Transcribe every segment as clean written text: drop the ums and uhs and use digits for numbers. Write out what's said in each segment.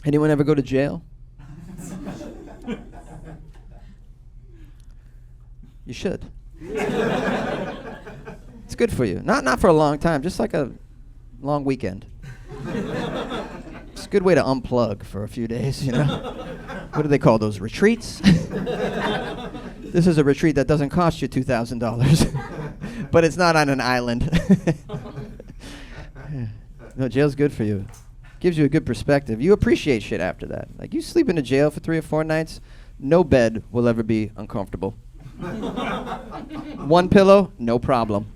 Anyone ever go to jail? You should. It's good for you. Not for a long time, just like a long weekend. It's a good way to unplug for a few days, you know? What do they call those, retreats? This is a retreat that doesn't cost you $2,000, but it's not on an island. No, jail's good for you. Gives you a good perspective. You appreciate shit after that. Like, you sleep in a jail for 3 or 4 nights, no bed will ever be uncomfortable. One pillow, no problem.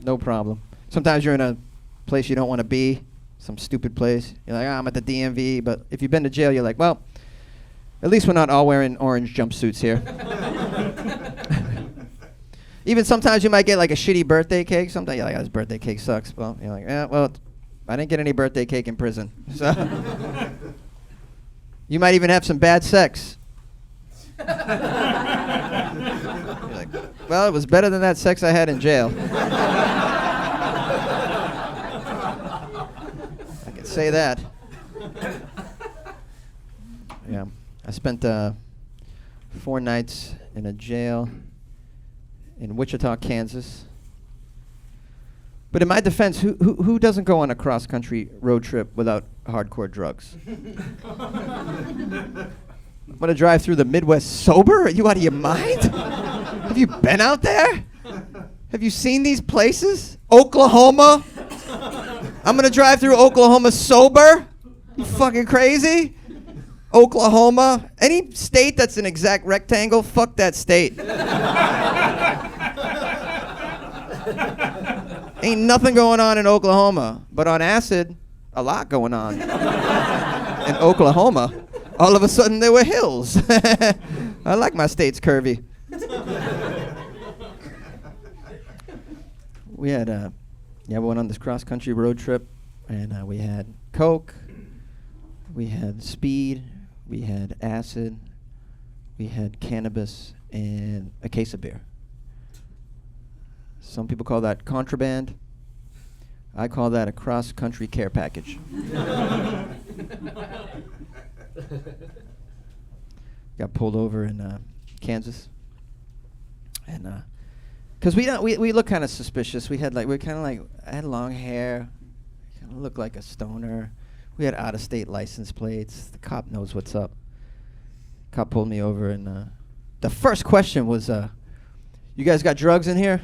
No problem. Sometimes you're in a place you don't want to be, some stupid place. You're like, I'm at the DMV, but if you've been to jail, you're like, well, at least we're not all wearing orange jumpsuits here. Even sometimes you might get like a shitty birthday cake. Sometimes you're like, oh, this birthday cake sucks. Well, you're like, yeah, well, I didn't get any birthday cake in prison. So you might even have some bad sex. You're like, well, it was better than that sex I had in jail. I can say that. Yeah, I spent 4 nights in a jail in Wichita, Kansas. But in my defense, who doesn't go on a cross-country road trip without hardcore drugs? I'm gonna drive through the Midwest sober? Are you out of your mind? Have you been out there? Have you seen these places? Oklahoma? I'm gonna drive through Oklahoma sober? You fucking crazy? Oklahoma? Any state that's an exact rectangle, fuck that state. Ain't nothing going on in Oklahoma, but on acid, a lot going on. In Oklahoma, all of a sudden there were hills. I like my states curvy. We went on this cross-country road trip, and we had coke, we had speed, we had acid, we had cannabis, and a case of beer. Some people call that contraband. I call that a cross-country care package. Got pulled over in Kansas, and because we look kind of suspicious. I had long hair, kind of looked like a stoner. We had out-of-state license plates. The cop knows what's up. Cop pulled me over, and the first question was, "You guys got drugs in here?"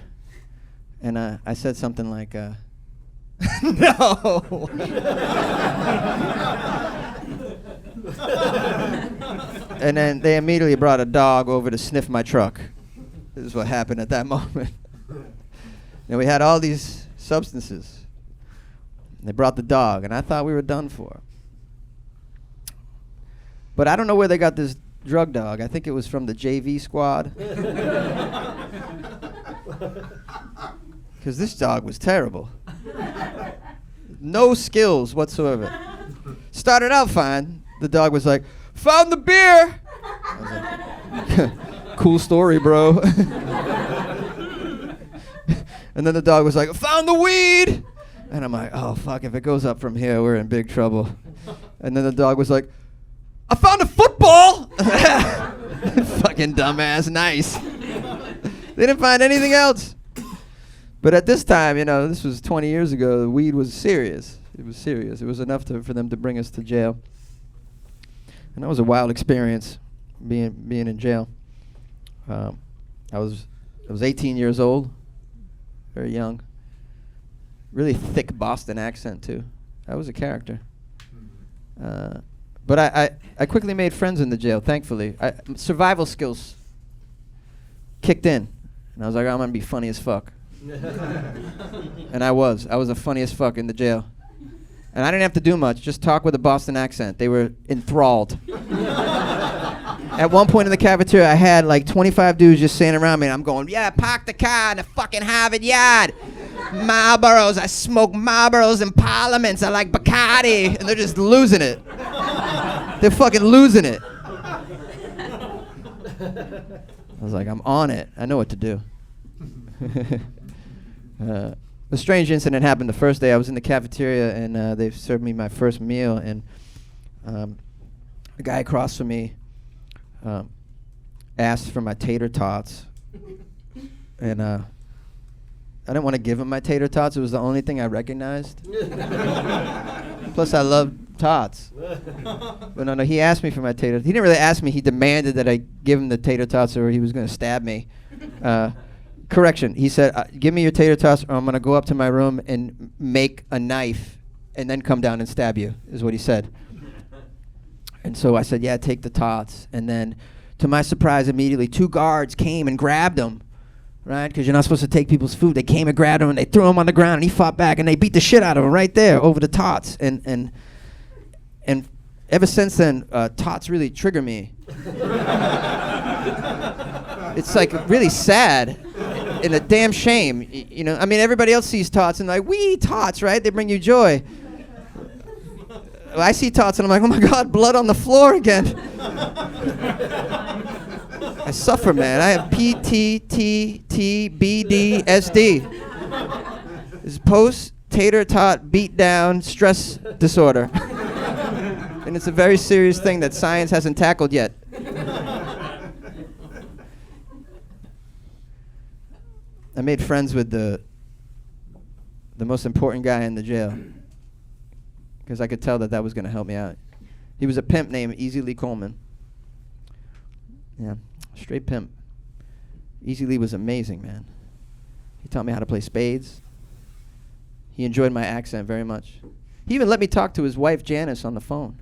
And I said something like, no. And then they immediately brought a dog over to sniff my truck. This is what happened at that moment. And we had all these substances. They brought the dog, and I thought we were done for. But I don't know where they got this drug dog. I think it was from the JV squad. Because this dog was terrible. No skills whatsoever. Started out fine. The dog was like, "Found the beer!" I was like, "Cool story, bro." And then the dog was like, "Found the weed!" And I'm like, oh, fuck, if it goes up from here, we're in big trouble. And then the dog was like, "I found a football!" Fucking dumbass, nice. They didn't find anything else. But at this time, this was 20 years ago, the weed was serious. It was serious. It was enough for them to bring us to jail. And that was a wild experience, being in jail. I was 18 years old, very young. Really thick Boston accent, too. I was a character. But I quickly made friends in the jail, thankfully. Survival skills kicked in. And I was like, I'm going to be funny as fuck. And I was the funniest fuck in the jail. And I didn't have to do much, just talk with a Boston accent. They were enthralled. At one point in the cafeteria, I had like 25 dudes just standing around me, and I'm going, yeah, park the car in the fucking Harvard yard. Marlboros, I smoke Marlboros in parliaments, I like Bacardi. And they're just losing it. They're fucking losing it. I was like, I'm on it. I know what to do. A strange incident happened the first day. I was in the cafeteria, and they served me my first meal, and a guy across from me asked for my tater tots, and I didn't want to give him my tater tots. It was the only thing I recognized. Plus, I love tots. But no, he asked me for my tater. He didn't really ask me. He demanded that I give him the tater tots, or he was going to stab me. Correction. He said, "Give me your tater tots, or I'm going to go up to my room and make a knife, and then come down and stab you." Is what he said. And so I said, "Yeah, take the tots." And then, to my surprise, immediately 2 guards came and grabbed him. Right, because you're not supposed to take people's food. They came and grabbed him, and they threw him on the ground, and he fought back, and they beat the shit out of him right there over the tots. And ever since then, tots really trigger me. It's like really sad and a damn shame. You know, I mean, everybody else sees tots and like, we tots, right? They bring you joy. Well, I see tots and I'm like, oh my God, blood on the floor again. I suffer, man. I have PTTTBDSD. It's post-tater tot beat down stress disorder. And it's a very serious thing that science hasn't tackled yet. I made friends with the most important guy in the jail because I could tell that was going to help me out. He was a pimp named Easy Lee Coleman. Yeah, straight pimp. Easy Lee was amazing, man. He taught me how to play spades. He enjoyed my accent very much. He even let me talk to his wife, Janice, on the phone.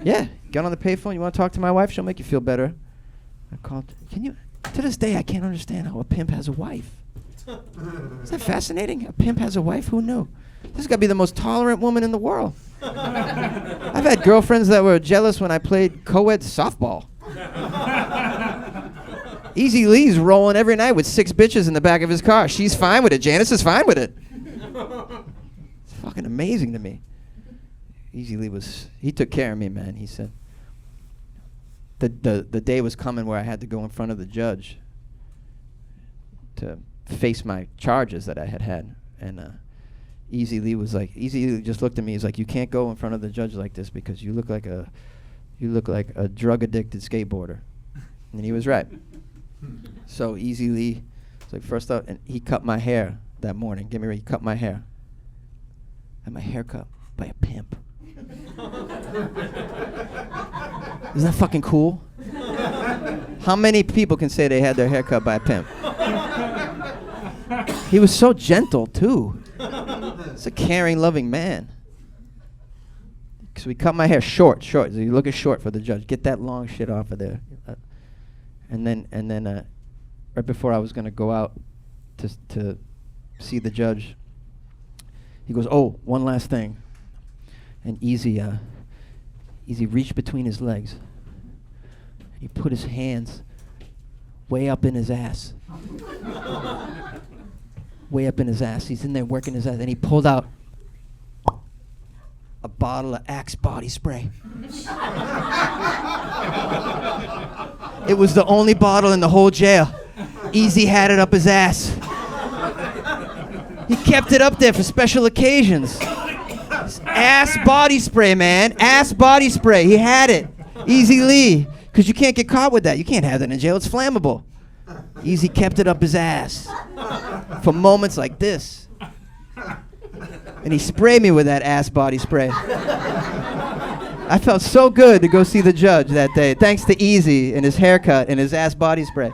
Yeah, got on the payphone. You want to talk to my wife? She'll make you feel better. I called. Can you? To this day, I can't understand how a pimp has a wife. Is that fascinating? A pimp has a wife? Who knew? This has got to be the most tolerant woman in the world. I've had girlfriends that were jealous when I played co-ed softball. Easy Lee's rolling every night with 6 bitches in the back of his car. She's fine with it. Janice is fine with it. It's fucking amazing to me. Easy Lee he took care of me, man. He said, the day was coming where I had to go in front of the judge to face my charges that I had. And Easy Lee just looked at me. He's like, "You can't go in front of the judge like this because you look like a drug addicted skateboarder." And he was right. So Easy Lee was like, first up, and he cut my hair that morning. Get me ready. He cut my hair. I had my hair cut by a pimp. Isn't that fucking cool? How many people can say they had their hair cut by a pimp? He was so gentle, too. He's a caring, loving man. So he cut my hair short. So you look at short for the judge. Get that long shit off of there. And then right before I was going to go out to see the judge, he goes, "Oh, one last thing." And Easy reached between his legs. He put his hands way up in his ass. Way up in his ass. He's in there working his ass. And he pulled out a bottle of Axe body spray. It was the only bottle in the whole jail. Easy had it up his ass. He kept it up there for special occasions. Ass body spray, man. Ass body spray. He had it. Easy Lee. Because you can't get caught with that. You can't have that in jail. It's flammable. Easy kept it up his ass for moments like this. And he sprayed me with that ass body spray. I felt so good to go see the judge that day, thanks to Easy and his haircut and his ass body spray.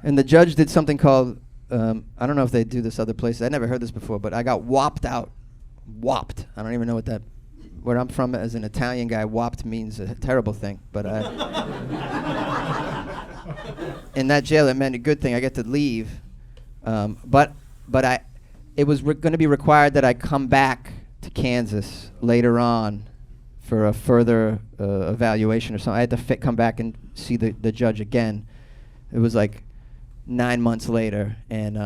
And the judge did something called, I don't know if they do this other places. I never heard this before, but I got whopped out. Whopped. I don't even know where I'm from as an Italian guy, whopped means a terrible thing. But in that jail, it meant a good thing. I get to leave. But it was going to be required that I come back to Kansas later on for a further evaluation or something. I had to come back and see the judge again. It was like 9 months later, and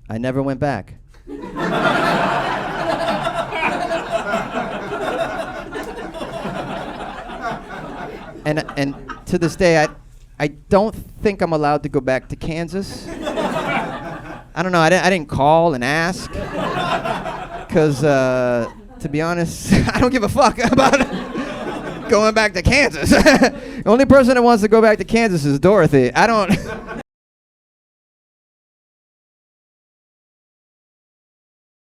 I never went back. And to this day, I don't think I'm allowed to go back to Kansas. I don't know. I didn't call and ask because, to be honest, I don't give a fuck about going back to Kansas. The only person that wants to go back to Kansas is Dorothy. I don't.